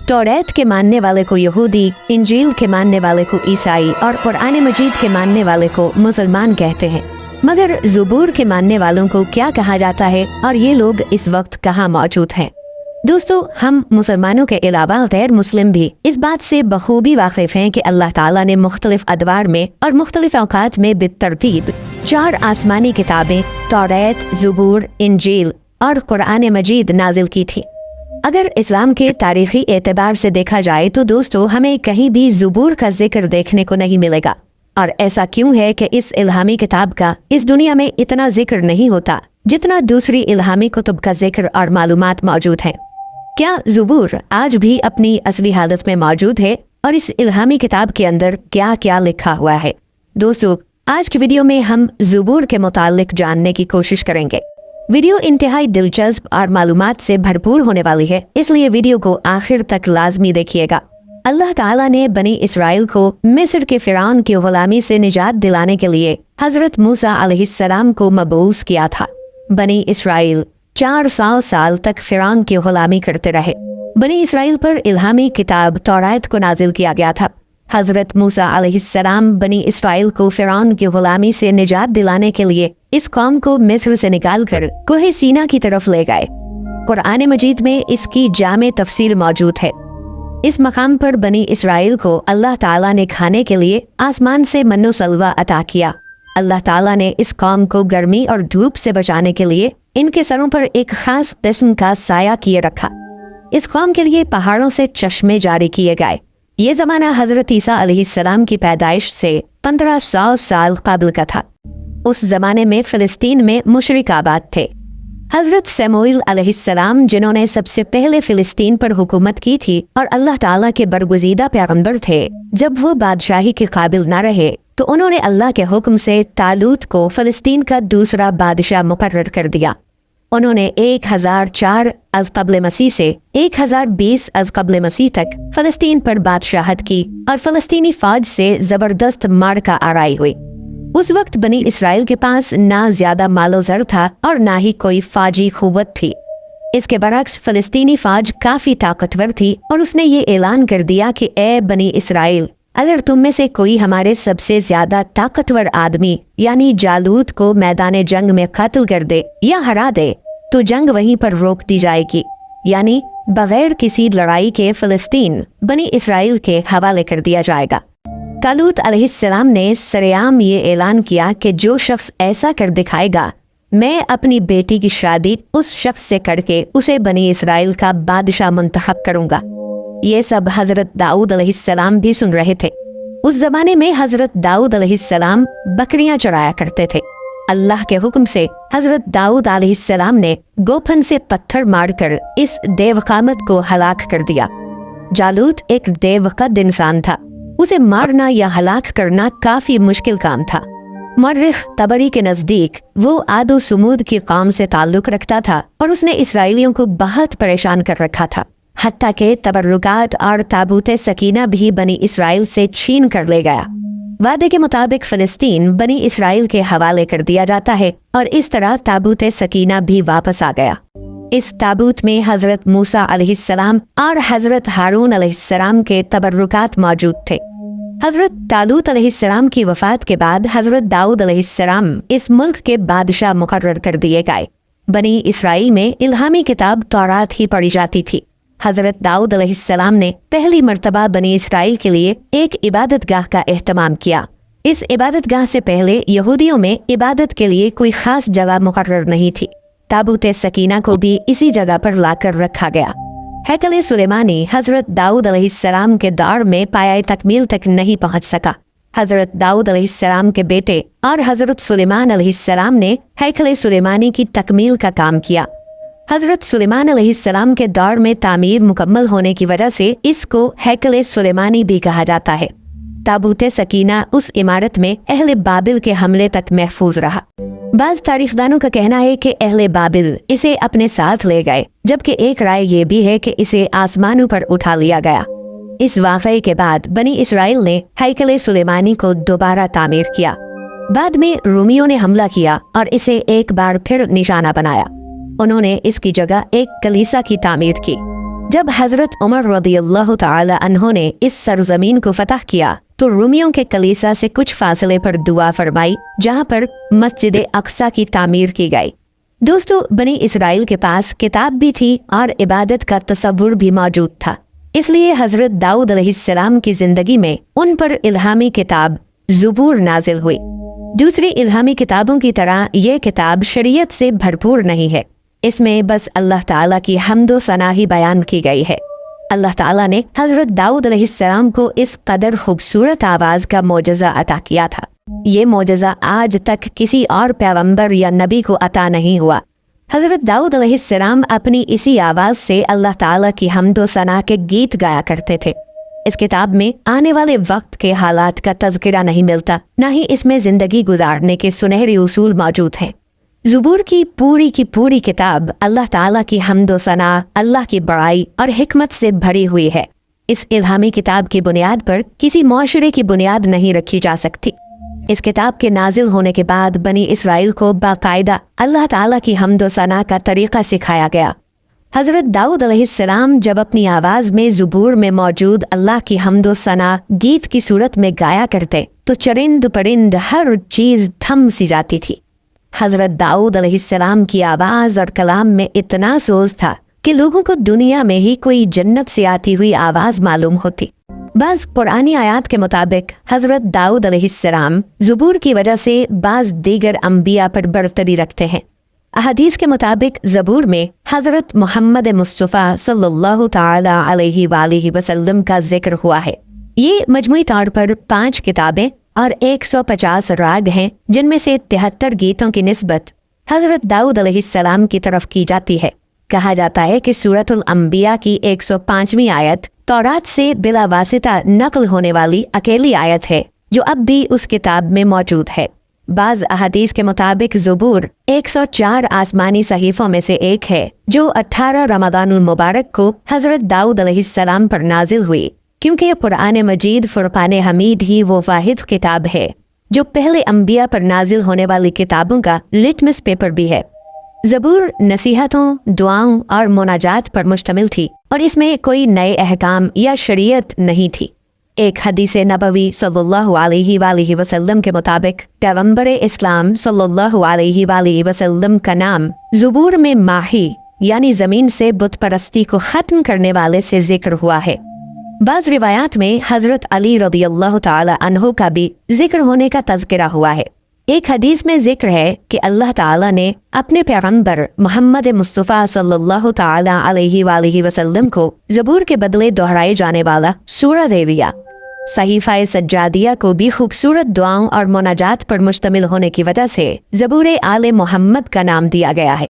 तौरात के मानने वाले को यहूदी, इंजील के मानने वाले को ईसाई और कुरान मजीद के मानने वाले को मुसलमान कहते हैं। मगर ज़बूर के मानने वालों को क्या कहा जाता है और ये लोग इस वक्त कहाँ मौजूद हैं? दोस्तों, हम मुसलमानों के अलावा गैर मुस्लिम भी इस बात से बखूबी वाकिफ हैं कि अल्लाह ताला ने मुख्तलिफ अदवार में और मुख्तलिफ औकात में बितरतीब 4 आसमानी किताबें तौरात, ज़बूर, इंजील और कुरान मजीद नाजिल की थी। अगर इस्लाम के तारीखी एतबार से देखा जाए तो दोस्तों, हमें कहीं भी ज़बूर का जिक्र देखने को नहीं मिलेगा। और ऐसा क्यों है कि इस इल्हामी किताब का इस दुनिया में इतना जिक्र नहीं होता जितना दूसरी इल्हामी कुतुब का जिक्र और मालूमात मौजूद हैं? क्या ज़बूर आज भी अपनी असली हालत में मौजूद है और इस इल्हामी किताब के अंदर क्या क्या लिखा हुआ है? दोस्तों, आज की वीडियो में हम ज़बूर के मुतालिक जानने की कोशिश करेंगे। वीडियो इंतहाई दिलचस्प और मालूमात से भरपूर होने वाली है, इसलिए वीडियो को आखिर तक लाजमी देखिएगा। अल्लाह ताला ने बनी इसराइल को मिस्र के फिरौन की गुलामी से निजात दिलाने के लिए हजरत मूसा अलैहिस्सलाम को मबऊस किया था। बनी इसराइल 400 साल तक फिरौन की गुलामी करते रहे। बनी इसराइल पर इल्हामी किताब तौरात को नाजिल किया गया था। हजरत मूसा अलैहिस्सलाम बनी इसराइल को फिरौन की गुलामी से निजात दिलाने के लिए इस कौम को मिस्र से निकालकर कोहे सीना की तरफ ले गए। कुरान मजीद में इसकी जामे तफसील मौजूद है। इस मकाम पर बनी इसराइल को अल्लाह ताला ने खाने के लिए आसमान से मन्नो सलवा अता किया। अल्लाह ताला ने इस कौम को गर्मी और धूप से बचाने के लिए इनके सरों पर एक खास किस्म का साया किए रखा। इस कौम के लिए पहाड़ों से चश्मे जारी किए गए। ये ज़माना हज़रत ईसा अलैहिस्सलाम की पैदाइश से 1500 साल कबल का था। उस ज़माने में फ़िलिस्तीन में मुशरिक आबाद थे। हज़रत समूएल अलैहिस्सलाम, जिन्होंने सबसे पहले फ़िलिस्तीन पर हुकूमत की थी और अल्लाह ताला के बरगुज़ीदा पैगंबर थे, जब वो बादशाही के काबिल न रहे तो उन्होंने अल्लाह के हुक्म से तालूत को फ़िलिस्तीन का दूसरा बादशाह मुकर्रर कर दिया। उन्होंने 1004 अज़ क़ब्ल मसीह से 1020 अज़ क़ब्ल मसीह तक फ़लस्तीन पर बादशाहत की और फ़लस्तीनी फ़ौज से ज़बरदस्त मारका आराई हुई। उस वक्त बनी इसराइल के पास ना ज़्यादा मालो ज़र था और ना ही कोई फ़ौजी क़ुव्वत थी। इसके बरक्स फ़लस्तीनी फ़ौज काफ़ी ताकतवर थी और उसने ये ऐलान कर दिया कि ए बनी इसराइल, अगर तुम में से कोई हमारे सबसे ज्यादा ताकतवर आदमी यानी जालूत को मैदान जंग में कत्ल कर दे या हरा दे तो जंग वहीं पर रोक दी जाएगी, यानी बगैर किसी लड़ाई के फ़लस्तीन बनी इसराइल के हवाले कर दिया जाएगा। तालूत अलैहिस्सलाम ने सरेआम ये ऐलान किया कि जो शख्स ऐसा कर दिखाएगा, मैं अपनी बेटी की शादी उस शख्स से करके उसे बनी इसराइल का बादशाह मुंतखब करूंगा। ये सब हजरत दाऊद अलैहिस्सलाम भी सुन रहे थे। उस जमाने में हजरत दाऊद अलैहिस्सलाम बकरियां चराया करते थे। अल्लाह के हुक्म से हजरत दाऊद अलैहिस्सलाम ने गोफन से पत्थर मारकर इस देवकामत को हलाक कर दिया। जालूत एक देवकद इंसान था। उसे मारना या हलाक करना काफी मुश्किल काम था। मर्रिख तबरी के नजदीक वो आदो सुमूद की कौम से ताल्लुक रखता था और उसने इसराइलियों को बहुत परेशान कर रखा था। हत्ता के तबर्रुकात और ताबूत सकीना भी बनी इसराइल से छीन कर ले गया। वादे के मुताबिक फ़लस्तीन बनी इसराइल के हवाले कर दिया जाता है और इस तरह ताबूत सकीना भी वापस आ गया। इस ताबूत में हजरत मूसा अलैहिस्सलाम और हजरत हारून अलैहिस्सलाम के तबर्रुकात मौजूद थे। हजरत तालूत अलैहिस्सलाम की वफात के बाद हजरत दाऊद अलैहिस्सलाम इस मुल्क के बादशाह मुकर्रर कर दिए गए। बनी इसराइल में इल्हामी किताब तौरात ही पढ़ी जाती थी। हजरत दाऊद अलैहिस्सलाम ने पहली मर्तबा बनी इसराइल के लिए एक इबादतगाह का एहतमाम किया। इस इबादतगाह से पहले यहूदियों में इबादत के लिए कोई खास जगह मुकर्रर नहीं थी। ताबूत सकीना को भी इसी जगह पर लाकर रखा गया। हैकल सुलेमानी हजरत दाऊद अलैहिस्सलाम के दौर में पाया तकमील तक नहीं पहुंच सका। हजरत दाऊद अलैहिस्सलाम के बेटे और हजरत सुलेमान अलैहिस्सलाम ने हैकल सुलेमानी की तकमील का काम किया। हजरत सुलेमान अलैहिस्सलाम के दौर में तामीर मुकम्मल होने की वजह से इसको हैकल सुलेमानी भी कहा जाता है। ताबूत सकीना उस इमारत में अहले बाबिल के हमले तक महफूज रहा। बाज़ तारीखदानों का कहना है कि अहले बाबिल इसे अपने साथ ले गए, जबकि एक राय ये भी है कि इसे आसमानों पर उठा लिया गया। इस वाक़ये के बाद बनी इसराइल ने हैकल सुलेमानी को दोबारा तामीर किया। बाद में रोमियों ने हमला किया और इसे एक बार फिर निशाना बनाया। उन्होंने इसकी जगह एक कलीसा की तामीर की। जब हजरत उमर रदियल्लाहु ताला अन्हो ने इस सरजमीन को फतह किया तो रूमियों के कलीसा से कुछ फासले पर दुआ फरमाई, जहाँ पर मस्जिद अक्सा की तामीर की गई। दोस्तों, बनी इसराइल के पास किताब भी थी और इबादत का तसव्वुर भी मौजूद था, इसलिए हजरत दाऊद अलैहिस्सलाम की जिंदगी में उन पर इल्हामी किताब ज़ुबूर नाजिल हुई। दूसरी इल्हामी किताबों की तरह ये किताब शरीयत से भरपूर नहीं है। इसमें बस अल्लाह ताला की हम्दो सना ही बयान की गई है। अल्लाह ताला ने हजरत दाऊद अलैहिस्सलाम को इस कदर खूबसूरत आवाज़ का मोजज़ा अता किया था। ये मोजज़ा आज तक किसी और पैगंबर या नबी को अता नहीं हुआ। हजरत दाऊद अलैहिस्सलाम अपनी इसी आवाज़ से अल्लाह ताला की हम्दो सना के गीत गाया करते थे। इस किताब में आने वाले वक्त के हालात का तज़किरा नहीं मिलता, न ही इसमें ज़िंदगी गुजारने के सुनहरे उसूल मौजूद हैं। ज़ुबूर की पूरी किताब अल्लाह ताला की हम्दो सना, अल्लाह की बड़ाई और हिकमत से भरी हुई है। इस इल्हामी किताब की बुनियाद पर किसी मुआशरे की बुनियाद नहीं रखी जा सकती। इस किताब के नाजिल होने के बाद बनी इसराइल को बाकायदा अल्लाह ताला की हम्दो सना का तरीक़ा सिखाया गया। हज़रत दाऊद अलैहिस्सलाम जब अपनी आवाज़ में ज़ुबूर में मौजूद अल्लाह की हम्दो सना गीत की सूरत में गाया करते तो चरिंद परिंद हर चीज़ थम सी जाती थी। हज़रत दाऊद अलैहिस्सलाम की आवाज़ और कलाम में इतना सोज था कि लोगों को दुनिया में ही कोई जन्नत से आती हुई आवाज़ मालूम होती। बाज़ पुरानी आयात के मुताबिक हज़रत दाऊद अलैहिस्सलाम ज़ुबूर की वजह से बाज़ दीगर अम्बिया पर बरतरी रखते हैं। अहदीस के मुताबिक ज़बूर में हज़रत मोहम्मद मुस्तफ़ा सल्लल्लाहु ताला अलैहि वालिहि वसल्लम का जिक्र हुआ है। ये मजमूई तौर पर 5 किताबें और 150 राग हैं, जिनमें से 73 गीतों की निस्बत हज़रत दाऊद अलैहिस्सलाम की तरफ की जाती है। कहा जाता है कि सूरतुल अंबिया की 105वीं आयत तौरात से बिला वासिता नकल होने वाली अकेली आयत है जो अब भी उस किताब में मौजूद है। बाज़ अहादीस के मुताबिक ज़ुबूर 104 आसमानी सहीफ़ों में से एक है जो 18 रमज़ानुल मुबारक को हज़रत दाऊद अलैहिस्सलाम पर नाजिल हुई, क्योंकि कुरान मजीद फुरक़ान हमीद ही वो वाहिद किताब है जो पहले अंबिया पर नाजिल होने वाली किताबों का लिटमस पेपर भी है। ज़बूर नसीहतों, दुआओं और मुनाजात पर मुश्तमिल थी और इसमें कोई नए अहकाम या शरीयत नहीं थी। एक हदीस नबवी सल्लल्लाहु अलैहि वसल्लम के मुताबिक पैगंबर इस्लाम सल्लल्लाहु अलैहि वसल्लम का नाम ज़ुबूर में माही यानी ज़मीन से बुत परस्ती को ख़त्म करने वाले से जिक्र हुआ है। बाज़ रिवायात में हज़रत अली रदियल्लाहु ताला अन्हो का भी जिक्र होने का तज़किरा हुआ है। एक हदीस में जिक्र है कि अल्लाह ताला ने अपने पैगंबर मोहम्मद मुस्तफ़ा सल्लल्लाहु ताला अलैहि वसल्लम को ज़बूर के बदले दोहराए जाने वाला सूरा दे दिया। सहीफ़ा सज्जादिया को भी खूबसूरत दुआओं और मुनाजात पर मुश्तमिल होने की वजह से ज़बूर आले मोहम्मद का नाम दिया गया है।